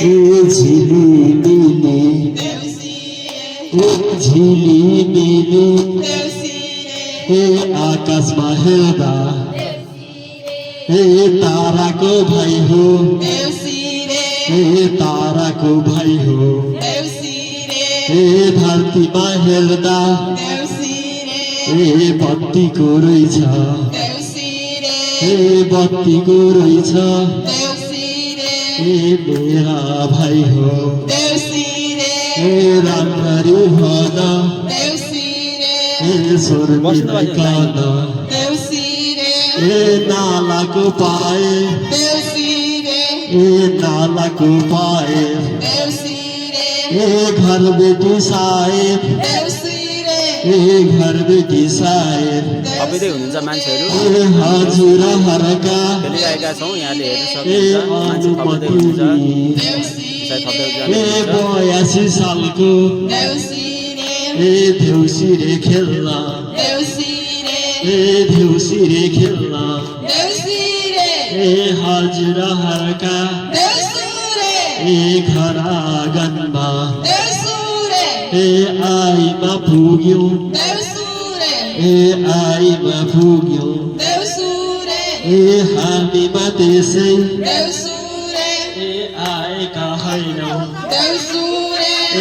ए झिलिमिली ए झिलिमिली ए आकाशमा हेर्दा ए ताराको भाइ हो ए ताराको भाइ हो ए धरतीमा हेर्दा ए बत्तीको रहेछ ए बत्तीको रहेछ ए मेरा भाइ हो ए राम्ररी भन ए स्वर मिलाइकन ए नालाको पाए ए नालाको पाए ए घर बेटी साहेब ए घर बेटी साहेब अपिदै हुनुहुन्छ मान्छेहरू ए हजुरहरूका खेलिरहेका छौँ यहाँले हेर्न ए सक्नुहुन्छ मान्छे थप्दै हुनुहुन्छ सायद थप्दै ए जानुहुन्छ 82 सालको ए देउसिरे खेल्न ए देउसिरे खेल्न ए हजुरहरूका ए घर आँगनमा ए आइमा पुग्यौँ ए आइमा पुग्यौँ ए हामीमा त्यसै ए आएका होइनौँ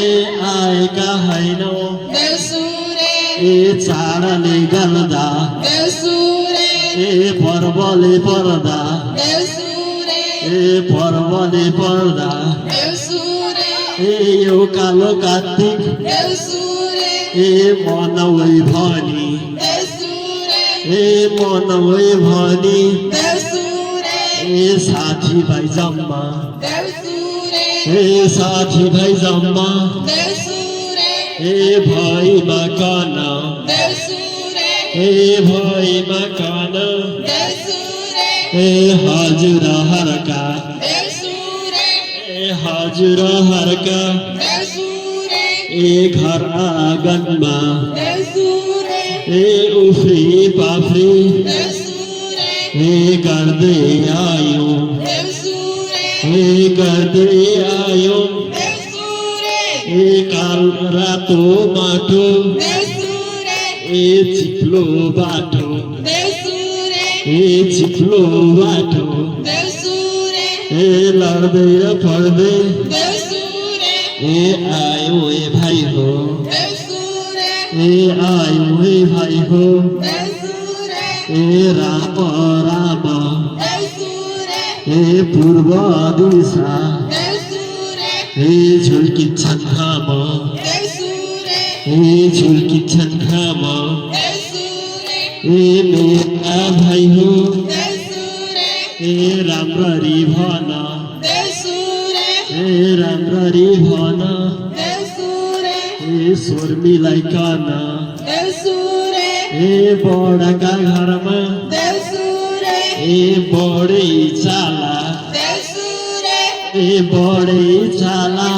ए आएका होइनौँ ए चाडले गर्दा ए पर्वले पर्दा ए पर्वले पर्दा ए यो कालो कार्तिक ए मनौै भनी ए मनौै भनी ए साथीभाइ जम्मा ए साथीभाइ जम्मा ए भैमा कन ए भैमा कन ए हजुरहरूका ए हजुरहरूका ए घर आँगनमा ए उफ्री पाफ्री ए गर्दै आयौँ ए गर्दै आयौँ ए काल रातो माटो ए चिप्लो बाटो ए चिप्लो बाटो ए लड्दै र पढ्दै ए आयौँ ए भाइ हो ए आयौँ ए भाइ हो ए राम राम ए पूर्व दिशा ए झुल्किन्छन् घाम ए झुल्किन्छन् घाम ए मेरा भाइ हो ए राम्ररी भन ए राम्ररी भन ए स्वर मिलाइकन ए बडाका घरमा ए बडै चाला ए बडै चाला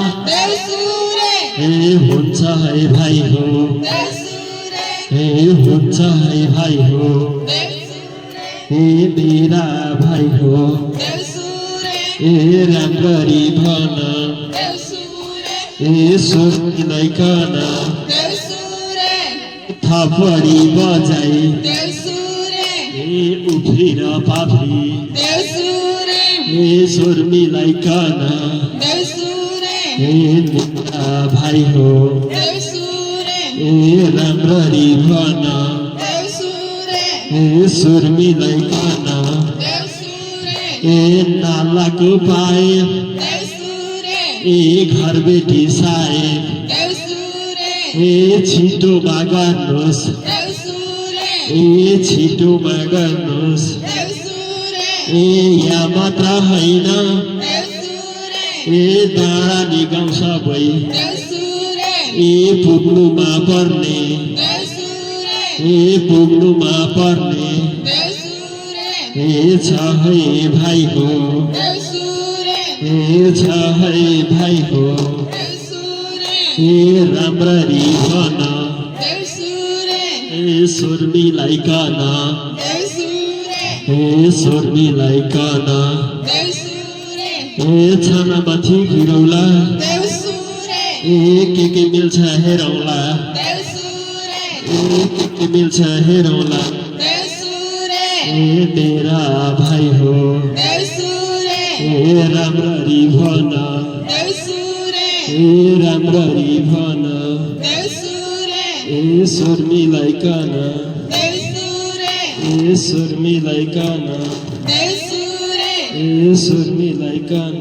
ए हुन्छ है भाइ हो ए हुन्छ है भाइ हो ए मेरा भाइ हो ए राम्ररी भन ए स्वर मिलाइकन थपडी बजाई ए उफ्रिर पाफ्री ए स्वर मिलाइकन ए मेरा भाइ हो ए राम्ररी भन ए स्वर मिलाइकन ए नालाको पाए ए घर बेटी साहेब ए छिटोमा गर्नुहोस् ए छिटोमा गर्नुहोस् ए यहाँ मात्र होइन ए डाँडा गाउँ सबै ए पुग्नुमा पर्ने ए पुग्नुमा पर्ने ए छ है भाइ हो ए छ है भाइ हो ए राम्ररी भन ए स्वर मिलाइकन ए स्वर मिलाइकन ए छानामाथि घिरौला ए के मिल्छ हेरौला ए के मिल्छ हेरौला ए मेरा भाइ हो ए राम्ररी भन ए राम्ररी भन ए स्वर मिलाइकन ए स्वर मिलाइकन ए स्वर मिलाइकन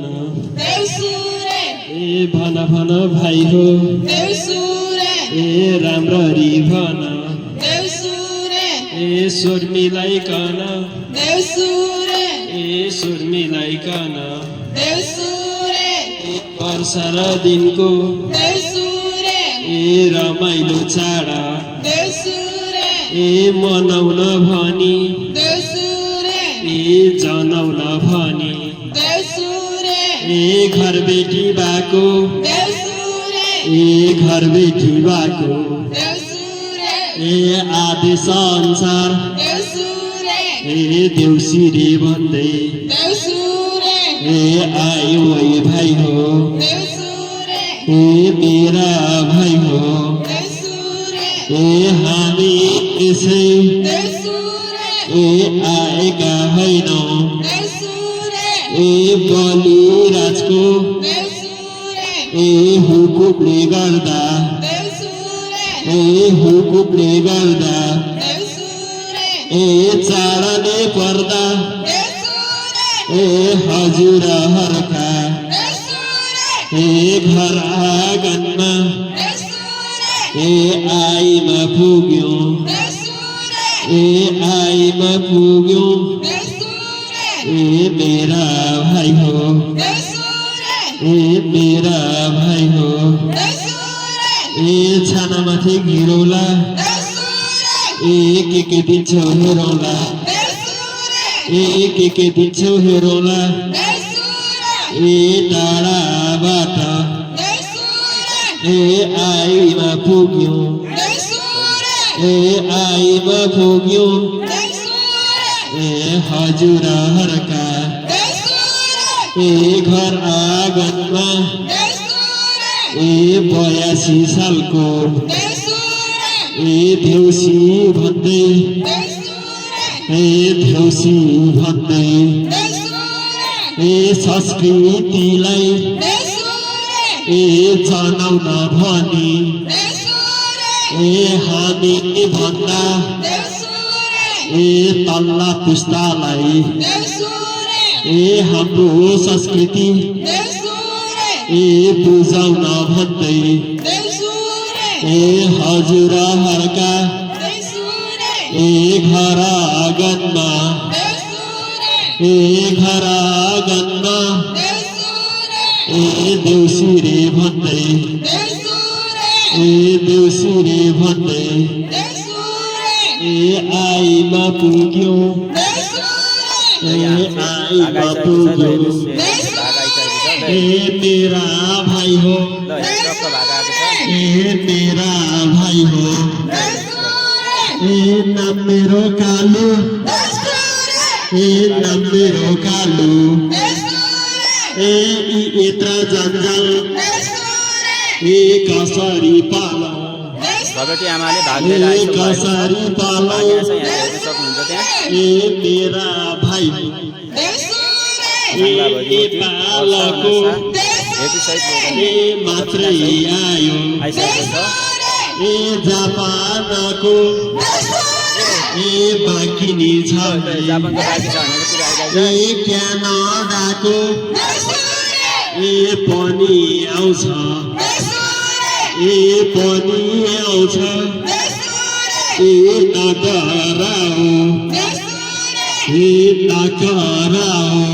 ए भन भन भाइ हो ए राम्ररी भन ए स्वर मिलाइकन ए स्वर मिलाइकन वर्षा र दिनको ए रमाइलो चाडा ए मनाउन भनी ए जनाउन भनी ए घर बेटी बाको ए घर बेटी बाको ए आदि संसार ए देउसिरे भन्दै ए आयो ए भाइ हो ए मेरा भाइ हो ए हामी यसै ए आएका होइनौँ ए बलिराजको ए हुकुमले गर्दा ए हुकुमले गर्दा ए चाडने पर्दा ए हजुरहरूका ए घर आँगनमा ए आइमा पुग्यौँ ए आइमा पुग्यौँ ए मेरा भाइ हो ए मेरा भाइ हो ए छानामाथि घिरौला ए के दिन्छौ हेरौला ए के दिन्छौ हेरौला ए टाढाबाट ए आइमा पुग्यौँ ए आइमा पुग्यौँ ए हजुरहरूका ए घर आँगनमा ए 82 सालको ए देउसी भन्दै ए देउसी भन्दै ए संस्कृतिलाई ए जनाउन भनी ए हामी भन्दा ए तल्ला पुस्तालाई ए हाम्रो संस्कृति ए बुझाउन भन्दै ए हजुरहरूका ए घर आँगनमा ए घर आँगनमा ए देउसिरे भन्दै ए देउसिरे भन्दै ए आइमा पुग्यौँ ए आइमा पुग्यौँ ए मेरा भाइ हो ए मेरा भाइ हो ए नाम मेरो कालु ए नाम मेरो कालु ए यत्र जन्जाल ए कसरी पालौ आमाले भाग लिएर आइसक्नु भएको छ। कसरी पालौ यहाँ हेर्न सक्नुहुन्छ त्यहाँ ए मेरा भाइ ए पालको ए मात्रै आयो आइसकेको छ। ए जापानको ए बाँकी नि छ जापानको बाँकी छ भनेर कुरा आइरहेको छ। ए क्यानाडाको ए पनि आउँछ ए पनि आउँछ ए नकराऊ ए नकराऊ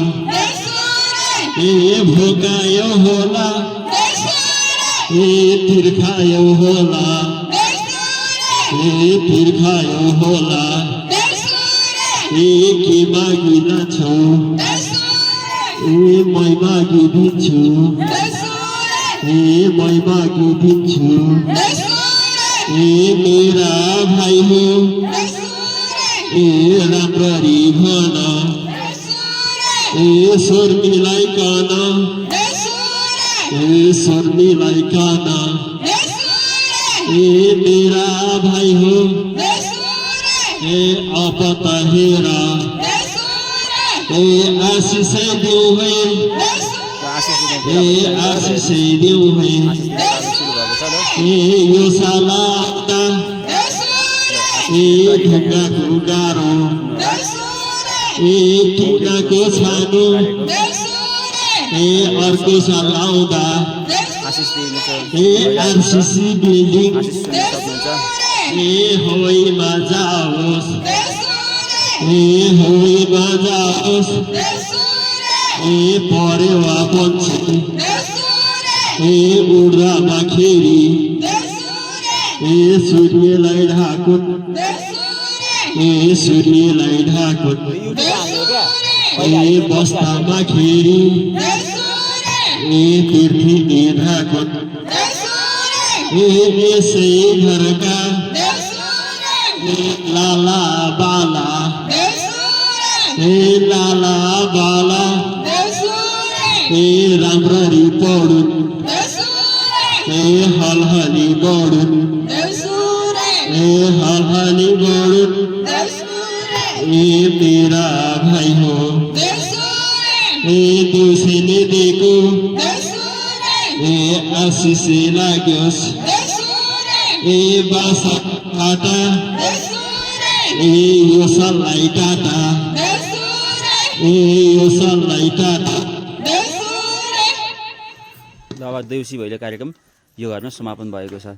ए भोकायो होला ए तिर्खायो होला ए तिर्खायो होला ए के मागिदछु ए मै मागिदिन्छु ए मै मागिदिन्छु ए मेरा भाइ हो ए राम्ररी भन ए स्वर्णीलाई कान ए स्वर्णीलाई कान ए मेरा भाइ हो ए अब त हेर ए आशिष देऊ है ए आशिष देऊ है ए यो साला आउँदा ए ढुङ्गाको गाह्रो ए टुङ्गाको छानो ए अर्को साल आउँदा ए आरसीसी बिल्डिङ ए हवाईमा जाओस् ए हवाईमा जाओस् ए परेवा पन्छी ए उड्दामा खेरी ए सूर्यलाई ढाकुन् ए सूर्यलाई ढाकुन् ए बस्तामा खेरी ए पृथ्वी ढाकुन् ए यसै घरका ए लाला बाला ए लाला बाला ए राम्ररी पढुन् ए हलहली बढुन् ए हलहली बढुन् ए मेरा भाइ हो ए देउसीले दिएको ए आशिष लाग्योस् ए बासा काटा ए यो सल्लाई टाटा ए यो सल्लाई टाटा। ल अब देउसी भैलो कार्यक्रम यो घरमा समापन भएको छ।